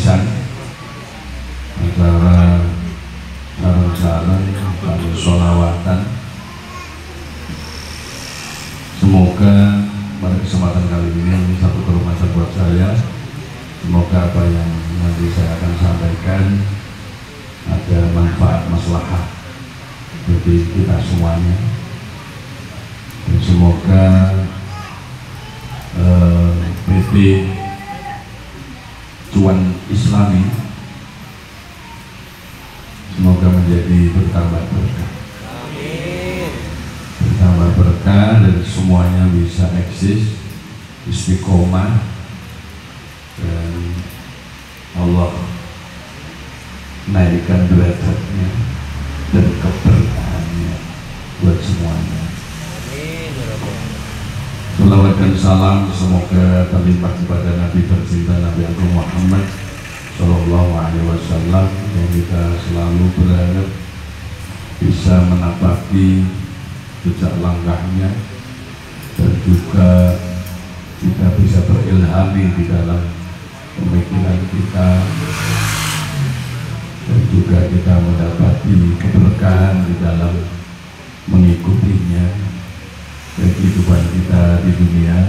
pisan antara sareng-sareng kami sholawatan. Semoga pada kesempatan kali ini satu kehormatan buat saya. Semoga apa yang nanti saya akan sampaikan ada manfaat maslahah bagi kita semuanya. Dan semoga PT Cuan Islami semoga menjadi bertambah berkah. Amin. Bertambah berkah dan semuanya bisa eksis, istiqomah, dan Allah naikkan derajatnya dan keberkahannya buat semuanya. Salawat dan salam semoga terlimpah kepada Nabi tercinta Nabi Agung Muhammad Sallallahu Alaihi Wasallam yang kita selalu berharap bisa menapaki jejak langkahnya dan juga kita bisa berilhami di dalam pemikiran kita dan juga kita mendapati keberkahan di dalam mengikutinya dan kehidupan kita di dunia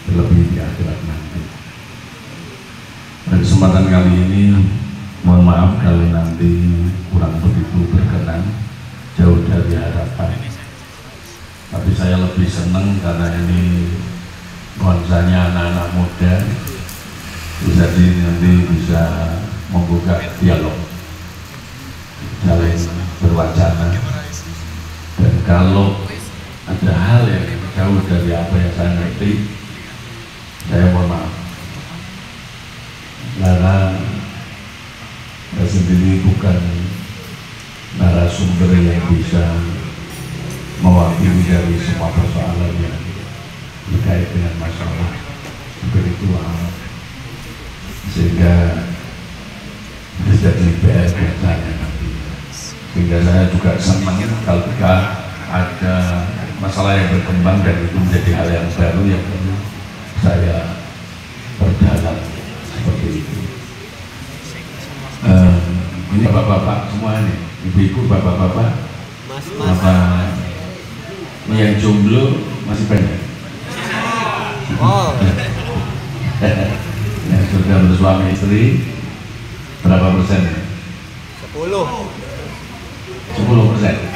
terlebih di akhirat nanti. Pada kesempatan kali ini mohon maaf kalau nanti kurang begitu berkenan, jauh dari harapan, tapi saya lebih senang karena ini nuansanya anak-anak muda, jadi nanti bisa membuka dialog, saling berwacana. Dan kalau ada hal yang jauh dari apa yang saya ngerti, saya mohon maaf, karena saya sendiri bukan narasumber yang bisa mewakili dari semua persoalan yang terkait dengan masalah spiritual, sehingga bisa jadi PR buat saya nanti. Sehingga saya juga senang kalau ada masalah yang berkembang dan itu menjadi hal yang baru yang perlu saya perdalam seperti itu. Ini bapak-bapak semua nih, ibu-ibu, bapak-bapak, apa yang jomblo masih banyak? Oh. Yang sudah bersuami istri berapa persen? 10%.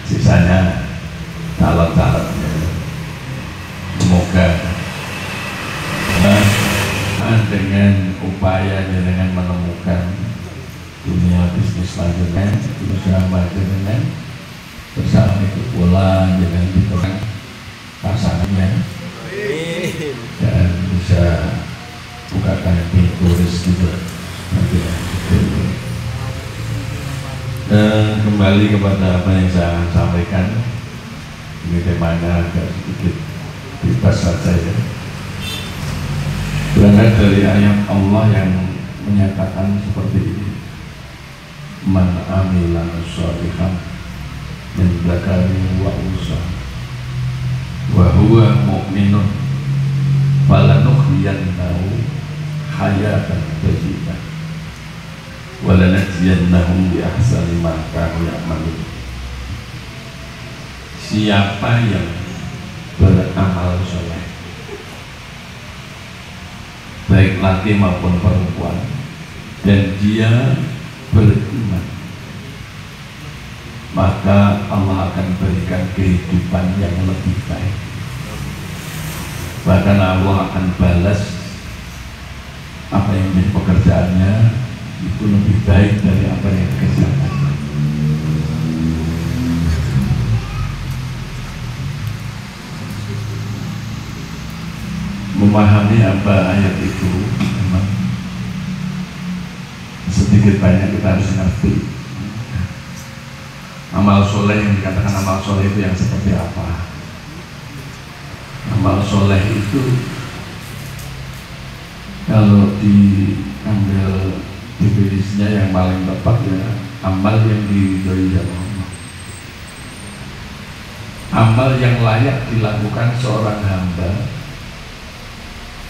Sisanya calon-calon. Semoga dengan upayanya dengan menemukan dunia bisnis selanjutnya berusaha maju dengan bersama itu pula dengan ditemukan pasangannya dan bisa bukakan pintu rezeki dan kembali kepada apa yang saya sampaikan. Ini temanya agak sedikit bebas saja ya. Berangkat dari ayat Allah yang menyatakan seperti ini, man amila sholihan min dzakarin wa unsa wa huwa mu'minun falanuhyiyannahu hayatan thayyibah wa lanajziyannahum bi ahsani ma kanu ya'malun. Siapa yang beramal soleh, baik laki maupun perempuan, dan dia beriman, maka Allah akan berikan kehidupan yang lebih baik. Bahkan Allah akan balas apa yang menjadi pekerjaannya itu lebih baik dari apa yang dikerjakan. Memahami apa ayat itu memang sedikit banyak kita harus ngerti amal soleh yang dikatakan amal soleh itu yang seperti apa. Amal soleh itu kalau diambil definisinya yang paling tepat ya, amal yang diridhoi Allah, amal yang layak dilakukan seorang hamba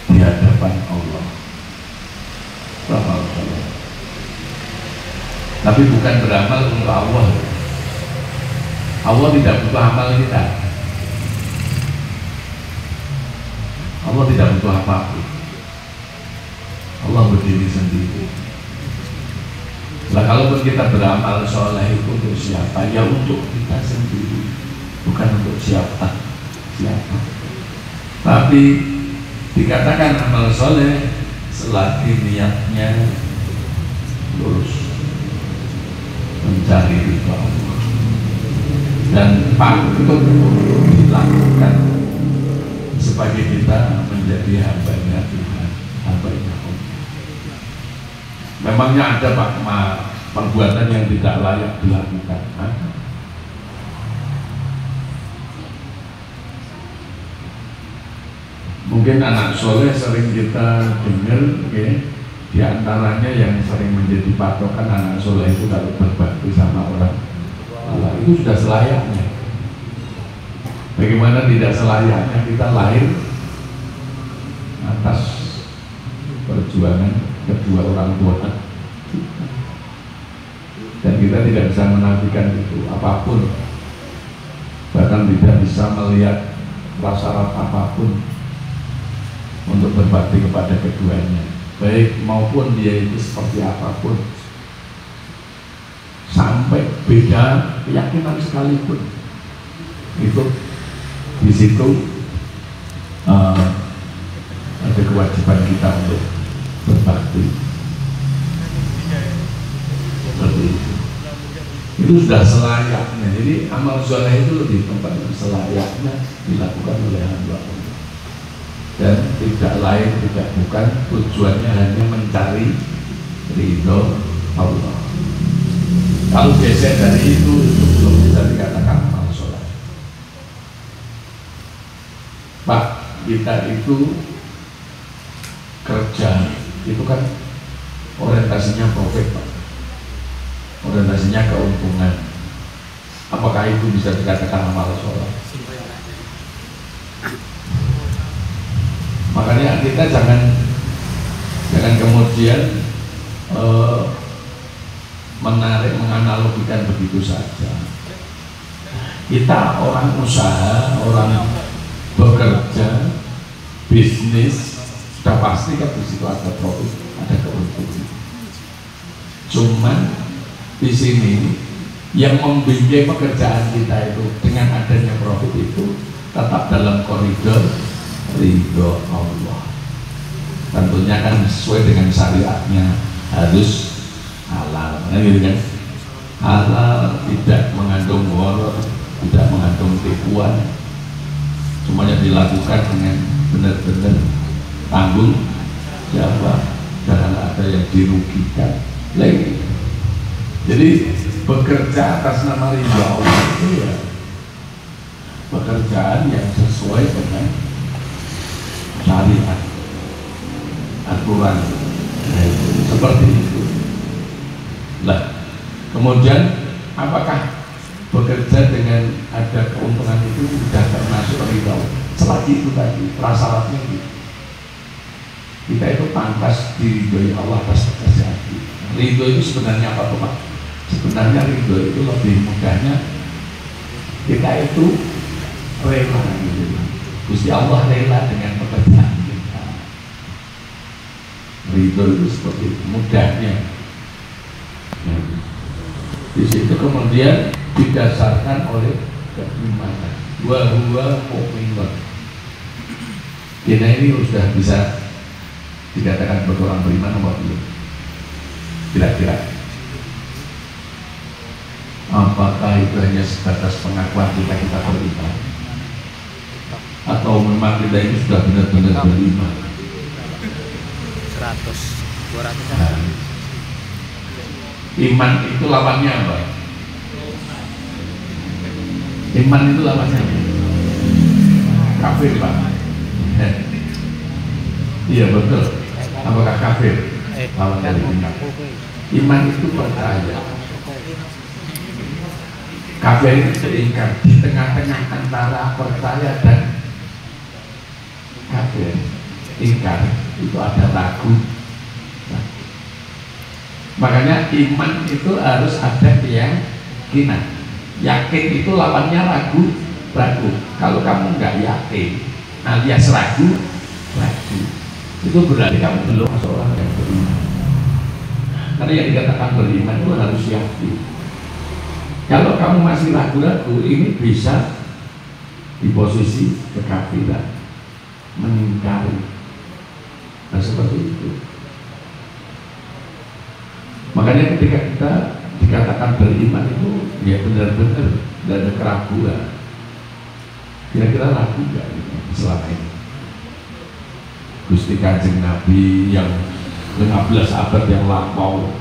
di hadapan Allah Beramal soleh. Tapi bukan beramal untuk Allah. Allah tidak butuh amal kita. Allah tidak butuh apapun. Allah berdiri sendiri. Nah, kalaupun kita beramal soleh itu untuk siapa? Ya untuk kita sendiri, bukan untuk siapa. Tapi dikatakan amal soleh selagi niatnya lurus mencari ridha Allah dan patut dilakukan sebagai kita menjadi hambanya Tuhan, hambanya Allah. Memangnya ada Pak perbuatan yang tidak layak dilakukan? Mungkin anak soleh sering kita dengar, di antaranya yang sering menjadi patokan anak soleh itu kalau berbakti sama orang Allah, itu sudah selayaknya. Bagaimana tidak selayaknya kita lahir atas perjuangan kedua orang tua, dan kita tidak bisa menafikan itu apapun, bahkan tidak bisa melihat prasyarat apapun untuk berbakti kepada keduanya, baik maupun dia itu seperti apapun, sampai beda keyakinan sekalipun, itu di situ ada kewajiban kita untuk berbakti seperti itu. Itu sudah selayaknya. Jadi amal soleh itu lebih tempat selayaknya dilakukan oleh hamba Allah, dan tidak lain tidak bukan tujuannya hanya mencari ridho Allah. Kalau geser dari itu belum bisa dikatakan amal soleh. Pak, kita itu kerja itu kan orientasinya profit, Pak, orientasinya keuntungan. Apakah itu bisa dikatakan amal soleh? Makanya kita jangan kemudian menganalogikan begitu saja. Kita orang usaha, orang bekerja, bisnis, sudah pasti kan di situ ada profit, ada keuntungan. Cuman di sini yang membimbing pekerjaan kita itu dengan adanya profit itu tetap dalam koridor ridho Allah. Tentunya kan sesuai dengan syariatnya, harus halal, gitu kan? Halal, tidak mengandung gharar, tidak mengandung tipuan, semuanya dilakukan dengan benar-benar tanggung jawab, jangan ada yang dirugikan lagi. Jadi bekerja atas nama ridho Allah itu ya pekerjaan yang sesuai dengan syariat, aturan, seperti itu. Nah, kemudian apakah bekerja dengan ada keuntungan itu sudah termasuk ridho? Selagi itu tadi prasyaratnya gitu. Kita itu pantas diridhoi Allah atas pekerjaan kita. Ridho itu sebenarnya apa tuh Pak? Sebenarnya ridho itu lebih mudahnya kita itu rela gitu. Gusti Allah rela dengan pekerjaan kita. Ridho itu seperti itu, mudahnya. Nah, di situ kemudian didasarkan oleh keimanan. Wa huwa mu'minun. Kita ini sudah bisa dikatakan sebagai orang beriman apa belum? Kira-kira apakah itu hanya sebatas pengakuan kita beriman, atau memang kita ini sudah benar-benar beriman? 100, 200. Nah, iman itu lawannya apa? Iman itu lawannya kafir, Pak. Iya betul. Apakah kafir lawan dari iman? Iman itu percaya. Kafir itu ingkar. Di tengah-tengah antara percaya dan kafir, ingkar, itu ada ragu. Nah, Makanya iman itu harus ada keyakinan. Yakin itu lawannya ragu. Kalau kamu nggak yakin alias ragu, itu berarti kamu belum masuk orang yang beriman. Karena yang dikatakan beriman itu harus yakin. Kalau kamu masih ragu-ragu, ini bisa di posisi kekafiran, mengingkari. Nah seperti itu. Makanya ketika kita dikatakan beriman itu ya benar-benar tidak ada keraguan. Kira-kira ragu nggak selama ini? Gusti Kanjeng Nabi yang 15 abad yang lampau,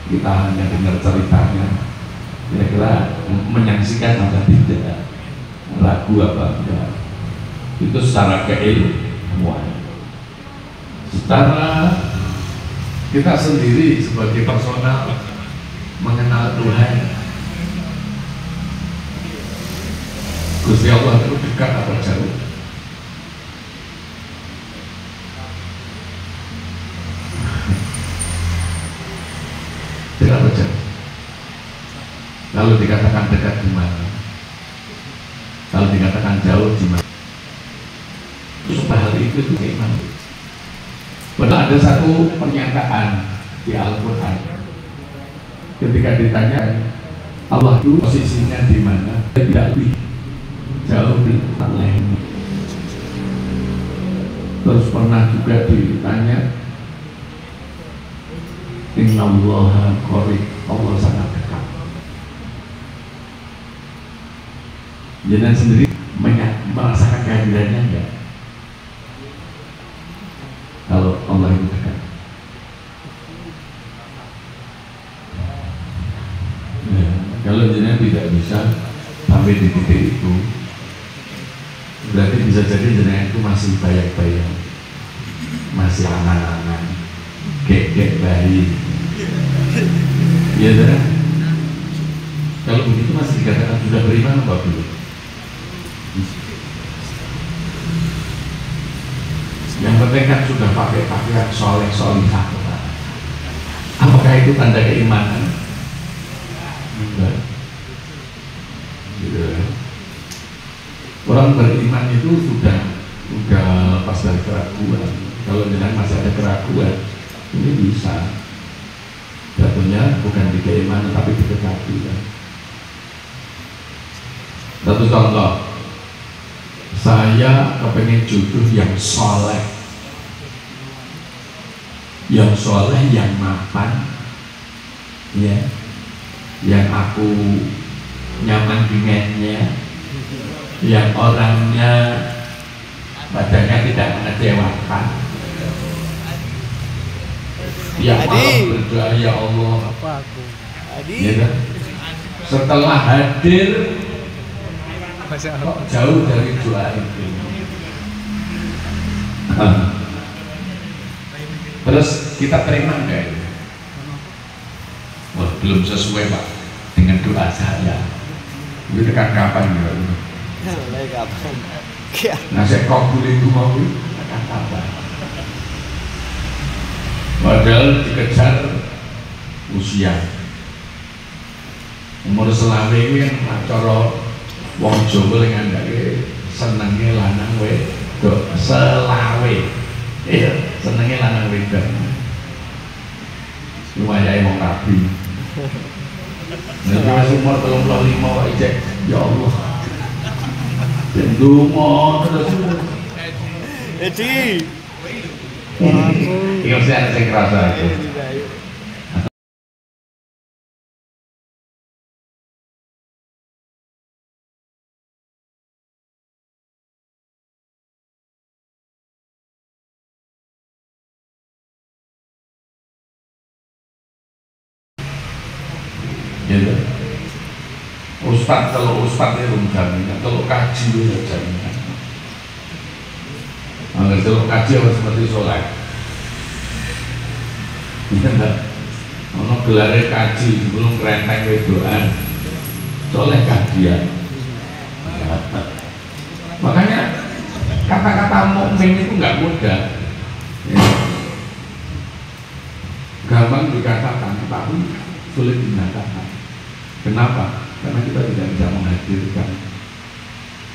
kita hanya dengar ceritanya, kira-kira menyaksikan atau tidak, ragu apa enggak? Itu secara keilmuan. Secara kita sendiri sebagai personal mengenal Tuhan, Gusti Allah itu dekat atau jauh? Dekat atau jauh? Kalau dikatakan dekat di mana? Kalau dikatakan jauh di mana? Supaya hal itu bagaimana? Pernah ada satu pernyataan di Al-Quran ketika ditanya Allah itu posisinya di mana, tidak lebih jauh di lain. Terus pernah juga ditanya Innallaha qarib, Allah sangat dekat. Jangan sendiri merasakan kehadirannya enggak? Kalau Allah itu dekat. Ya, kalau jenengan tidak bisa sampai di titik itu, berarti bisa jadi jenengan itu masih bayang-bayang, masih angan-angan, gek-gek bayi. Iya dah. Kalau begitu masih dikatakan sudah beriman apa belum? Yang penting kan sudah pakai pakaian soleh-solihah. Apakah itu tanda keimanan? Enggak. Gitu. Orang beriman itu sudah lepas dari keraguan. Kalau jangan masih ada keraguan, ini bisa jatuhnya bukan di keimanan tapi di kekafiran. Satu contoh, saya kepengen jodoh yang soleh, yang mapan, ya, yang aku nyaman dengannya, yang orangnya badannya tidak mengecewakan, yang malam berdoa ya Allah, ya kan? Setelah hadir kok jauh dari doa itu. Terus kita terima enggak? Wah, belum sesuai Pak dengan doa saya. Itu dekat kapan ya? Nah saya kabul itu mau dekat kapan? Padahal dikejar usia umur selawe itu yang cara wong Jawa yang ngandake senenge lanang wedok selawe. Iya, senenge lanang wedok. Lumayan wong rabi. Nek wis umur 35 kok ijek ya Allah. Ndonga terus. Edi. Iki mesti ana sing kerasa. Gitu. Ustadz kalau ustadz itu jaminan, kalau kaji itu jaminan. Kalau kaji harus seperti sholat. Iya enggak? Kalau gelarnya kaji sebelum kerenteng wedoan, soleh kajian. Makanya kata-kata mukmin itu nggak mudah. Ya. Gampang kehidupan dikatakan, tapi sulit dinyatakan. Kenapa? Karena kita tidak bisa menghadirkan.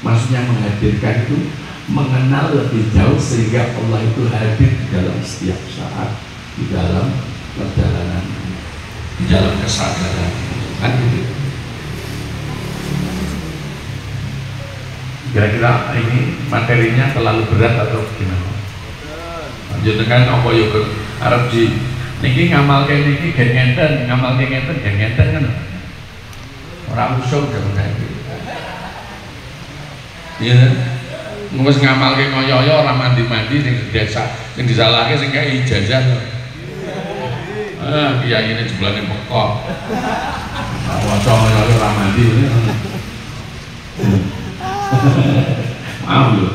Maksudnya menghadirkan itu mengenal lebih jauh sehingga Allah itu hadir di dalam setiap saat, di dalam perjalanan, di dalam kesadaran, kan gitu. Kira-kira ini materinya terlalu berat atau gimana? Lanjut dengan apa yuk Arab di niki ngamal kayak niki gen ngenten, ngamal kayak ngenten gen ngenten kan? Orang usung jangan kayak gitu. Iya, mungkin ngamal kayak ngoyo-ngoyo orang mandi-mandi di desa, yang disalahkan sih kayak ijazah. Kiai ini jumlahnya pekok. Wacong ngoyo-ngoyo orang mandi ini. Maaf loh,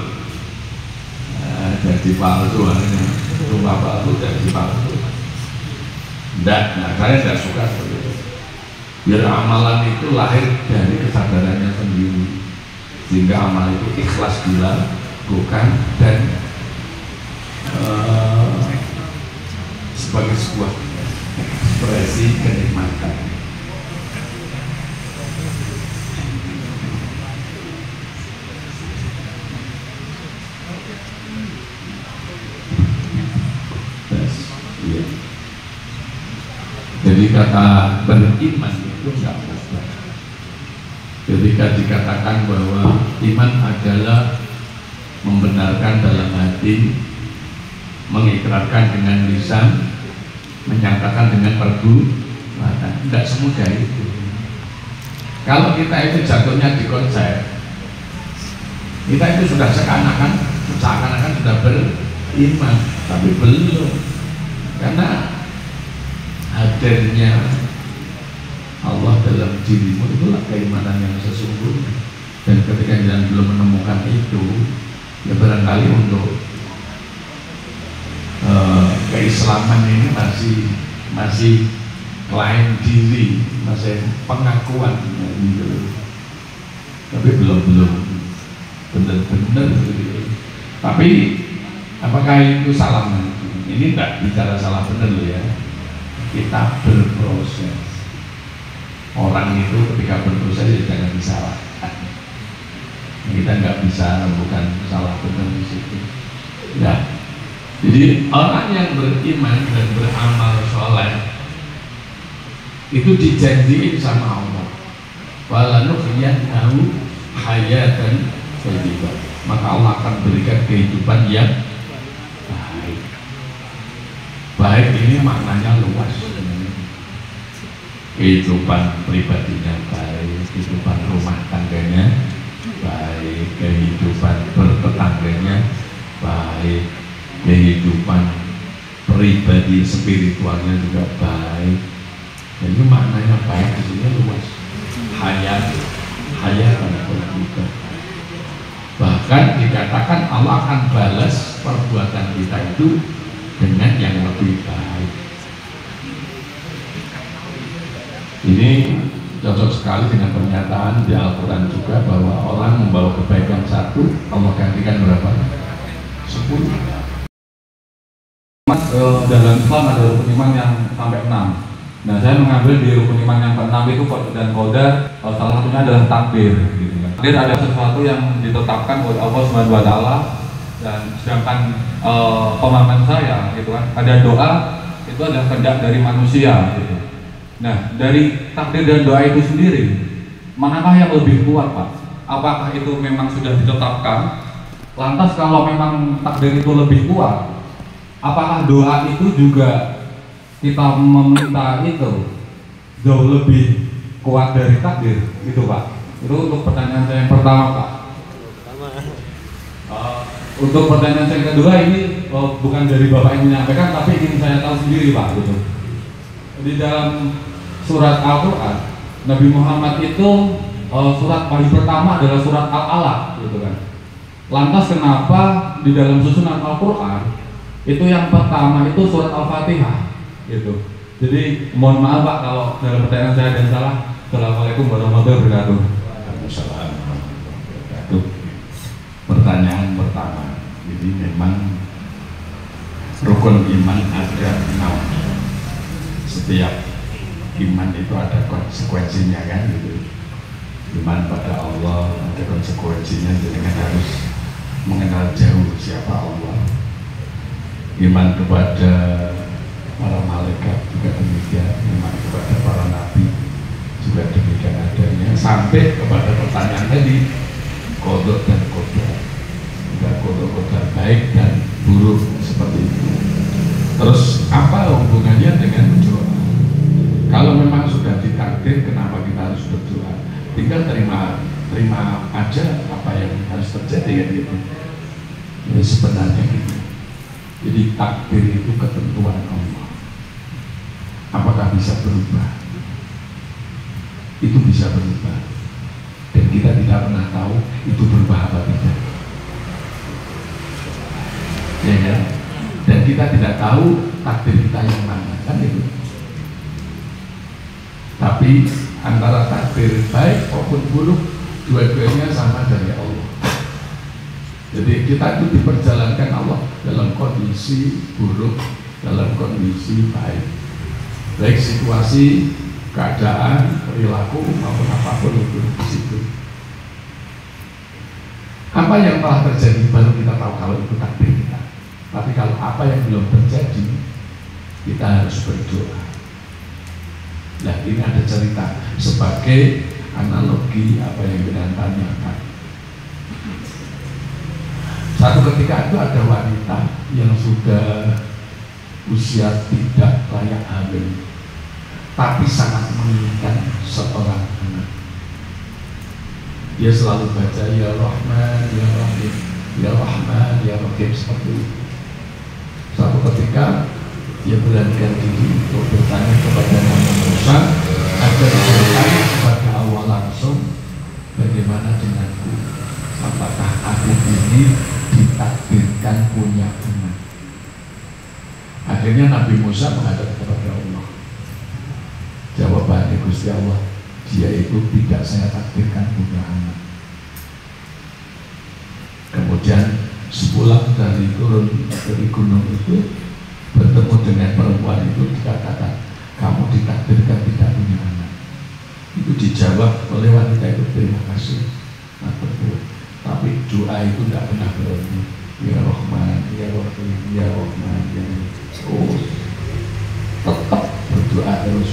jadi palsu ini, rumah palsu jadi palsu. Enggak, nah saya tidak suka seperti itu. Biar amalan itu lahir dari kesadarannya sendiri, sehingga amal itu ikhlas dilakukan dan sebagai sebuah ekspresi kenikmatan. Jadi kata beriman itu tidak mudah. Ketika dikatakan bahwa iman adalah membenarkan dalam hati, mengikrarkan dengan lisan, menyatakan dengan perbuatan, tidak semudah itu. Kalau kita itu jatuhnya di konsep, kita itu sudah seakan-akan sudah beriman, tapi belum, karena hadirnya Allah dalam dirimu itulah keimanan yang sesungguhnya. Dan ketika kita belum menemukan itu, ya barangkali untuk keislaman ini masih klaim diri, masih pengakuan gitu. Tapi belum benar-benar gitu. Tapi apakah itu salah? Ini tidak bicara salah benar loh ya. Kita berproses. Orang itu ketika berproses ya jangan disalahkan. Kita nggak bisa bukan salah benar di situ. Ya. Jadi orang yang beriman dan beramal soleh itu dijanjiin sama Allah. Walanuhyiyannahu hayatan thayyibah. Maka Allah akan berikan kehidupan yang baik. Baik ini maknanya luas. Kehidupan pribadinya baik, kehidupan rumah tangganya baik, kehidupan bertetangganya baik, kehidupan pribadi spiritualnya juga baik. Jadi maknanya baik di sini luas. Hayat juga. Bahkan dikatakan Allah akan balas perbuatan kita itu dengan yang lebih baik. Ini cocok sekali dengan pernyataan di Al-Quran juga bahwa orang membawa kebaikan satu, Allah gantikan berapa? 10. Dalam Islam ada rukun iman yang sampai 6. Nah, saya mengambil di rukun iman yang ke-6 itu dan qadar, salah satunya adalah takdir gitu kan. Takdir ada sesuatu yang ditetapkan oleh Allah Subhanahu wa taala, dan sedangkan pemahaman saya gitu kan, ada doa itu adalah kehendak dari manusia gitu. Nah, dari takdir dan doa itu sendiri, manakah yang lebih kuat, Pak? Apakah itu memang sudah ditetapkan? Lantas kalau memang takdir itu lebih kuat, apakah doa itu juga kita meminta itu jauh lebih kuat dari takdir? Itu, Pak. Itu untuk pertanyaan saya yang pertama, Pak. Untuk pertanyaan saya yang kedua ini bukan dari Bapak yang menyampaikan, tapi ingin saya tahu sendiri, Pak. Gitu. Di dalam surat Al-Quran, Nabi Muhammad itu surat paling pertama adalah surat Al-Alaq, gitu kan. Lantas kenapa di dalam susunan Al-Quran itu yang pertama itu surat Al-Fatihah, gitu. Jadi mohon maaf Pak kalau dalam pertanyaan saya ada yang salah. Assalamualaikum warahmatullahi wabarakatuh. Waalaikumsalam warahmatullahi wabarakatuh. Pertanyaan pertama, jadi memang rukun iman ada 6. setiap iman itu ada konsekuensinya kan gitu. Iman pada Allah ada konsekuensinya, jadi kan harus mengenal jauh siapa Allah. Iman kepada para malaikat juga demikian, iman kepada para nabi juga demikian adanya, sampai kepada pertanyaan tadi qada dan qadar, ada qada baik dan buruk seperti itu. Terus apa hubungannya dengan doa? Kalau memang sudah ditakdir, kenapa kita harus berdoa? Tinggal terima aja apa yang harus terjadi kan gitu. Jadi sebenarnya gitu. Jadi takdir itu ketentuan Allah. Apakah bisa berubah? Itu bisa berubah. Dan kita tidak pernah tahu itu berubah apa tidak. Ya kan? Dan kita tidak tahu takdir kita yang mana kan itu. Tapi antara takdir baik maupun buruk, dua-duanya sama dari Allah. Jadi kita itu diperjalankan Allah dalam kondisi buruk, dalam kondisi baik, baik situasi, keadaan, perilaku maupun apapun itu di situ. Apa yang telah terjadi baru kita tahu kalau itu takdir kita. Tapi kalau apa yang belum terjadi, kita harus berdoa. Nah, ini ada cerita sebagai analogi apa yang kita tanyakan. Satu ketika itu ada wanita yang sudah usia tidak layak hamil, tapi sangat menginginkan seorang anak. Dia selalu baca ya Rahman, ya Rahim, ya Rahman, ya Rahim seperti itu. Suatu ketika dia beranikan diri untuk bertanya kepada Nabi Musa agar bertanya kepada Allah langsung, bagaimana denganku? Apakah aku ini ditakdirkan punya anak? Akhirnya Nabi Musa menghadap kepada Allah. Jawabannya Gusti Allah, dia itu tidak saya takdirkan punya anak. Kemudian sepulang dari turun dari gunung itu, bertemu dengan perempuan itu, dikatakan kamu ditakdirkan tidak punya anak. Itu dijawab oleh wanita itu, terima kasih matur. Tapi doa itu tidak pernah berhenti. Ya Rahman, ya Rahim, ya Rahman, ya terus tetap berdoa terus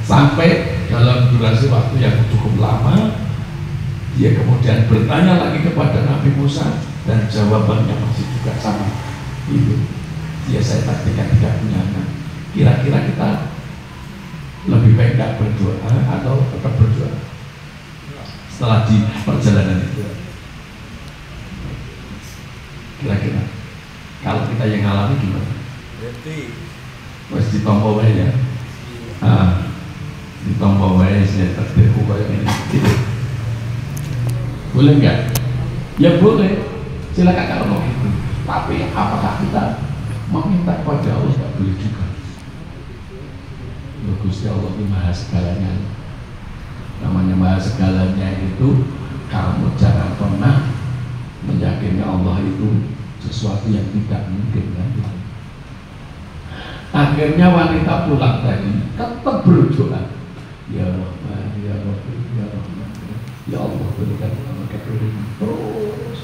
sampai dalam durasi waktu yang cukup lama. Dia kemudian bertanya lagi kepada Nabi Musa dan jawabannya masih juga sama. Itu dia saya takdirkan tidak punya anak. Kira-kira kita lebih baik tidak berdoa atau tetap berdoa setelah di perjalanan itu? Kira-kira kalau kita yang ngalami gimana? Wes ditompo wae ya. Ditompo wae saya takdirku kayak ini. Gitu. Boleh nggak? Ya boleh. Silakan kalau mau itu. Tapi apakah kita meminta kepada Allah? Tidak boleh juga. Gusti Allah itu maha segalanya. Namanya maha segalanya itu kamu jangan pernah meyakini Allah itu sesuatu yang tidak mungkin kan? Akhirnya wanita pulang tadi tetap berdoa, ya Rahman, ya Rahim, ya Rahman, ya Allah berikan keturunan terus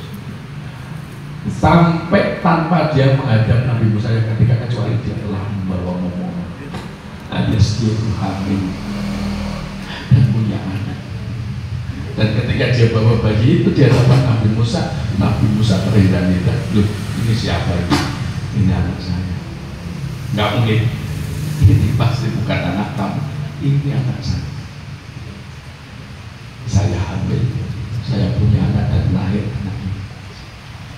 sampai tanpa dia menghadap Nabi Musa yang ketika kecuali dia telah membawa momongan alias dia itu hamil dan punya anak. Dan ketika dia bawa bayi itu dia dapat Nabi Musa terheran-heran, loh ini siapa ini? Ini anak saya. Nggak mungkin, ini pasti bukan anak kamu, ini anak saya. Saya hamil, saya punya anak dan lahir anak ini.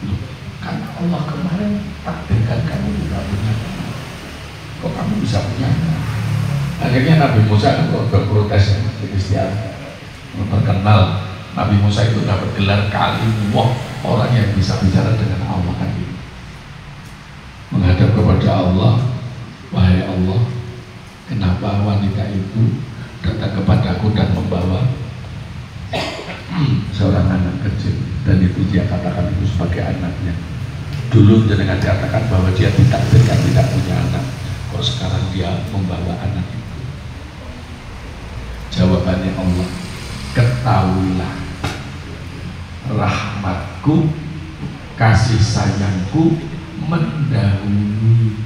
Loh, karena Allah kemarin takdirkan kamu juga punya anak, kok kamu bisa punya anak? Akhirnya Nabi Musa kan berprotes ya, terkenal Nabi Musa itu dapat gelar kalimullah, orang yang bisa bicara dengan Allah kan gitu. Menghadap kepada Allah, wahai Allah, kenapa wanita itu datang kepadaku dan membawa seorang anak kecil, dan itu dia katakan itu sebagai anaknya. Dulu jenengan katakan bahwa dia ditakdirkan tidak punya anak, kok kok sekarang dia membawa anak itu? Jawabannya Allah, ketahuilah rahmatku, kasih sayangku mendahului